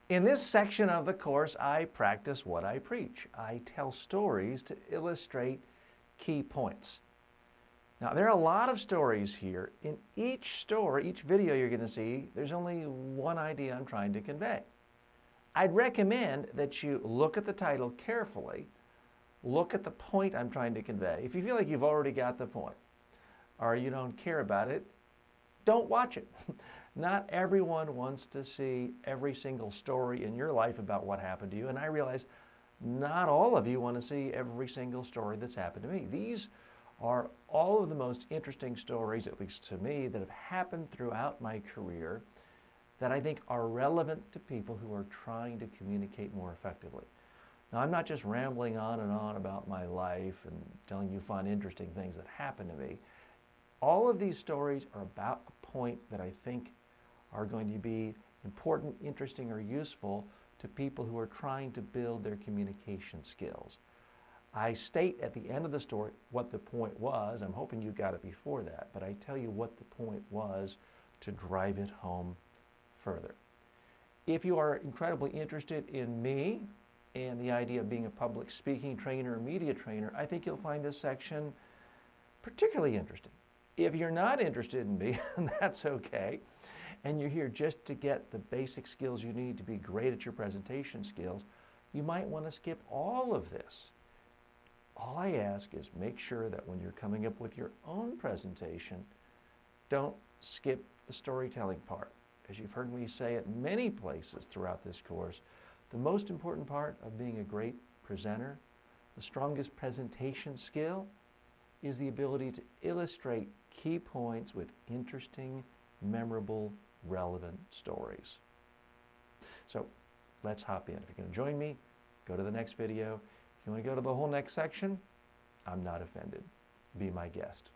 In this section of the course, I practice what I preach. I tell stories to illustrate key points. Now, there are a lot of stories here. In each story, each video you're going to see, there's only one idea I'm trying to convey. I'd recommend that you look at the title carefully, look at the point I'm trying to convey. If you feel like you've already got the point or you don't care about it, don't watch it. Not everyone wants to see every single story in your life about what happened to you, and I realize not all of you want to see every single story that's happened to me. These are all of the most interesting stories, at least to me, that have happened throughout my career that I think are relevant to people who are trying to communicate more effectively. Now, I'm not just rambling on and on about my life and telling you fun, interesting things that happened to me. All of these stories are about a point that I think are going to be important, interesting, or useful to people who are trying to build their communication skills. I state at the end of the story what the point was. I'm hoping you got it before that, but I tell you what the point was to drive it home further. If you are incredibly interested in me and the idea of being a public speaking trainer or media trainer, I think you'll find this section particularly interesting. If you're not interested in me, that's okay, and you're here just to get the basic skills you need to be great at your presentation skills, you might want to skip all of this. All I ask is make sure that when you're coming up with your own presentation, don't skip the storytelling part. As you've heard me say at many places throughout this course, the most important part of being a great presenter, the strongest presentation skill, is the ability to illustrate key points with interesting, memorable, relevant stories. So let's hop in. If you're going to join me, go to the next video. If you want to go to the whole next section, I'm not offended. Be my guest.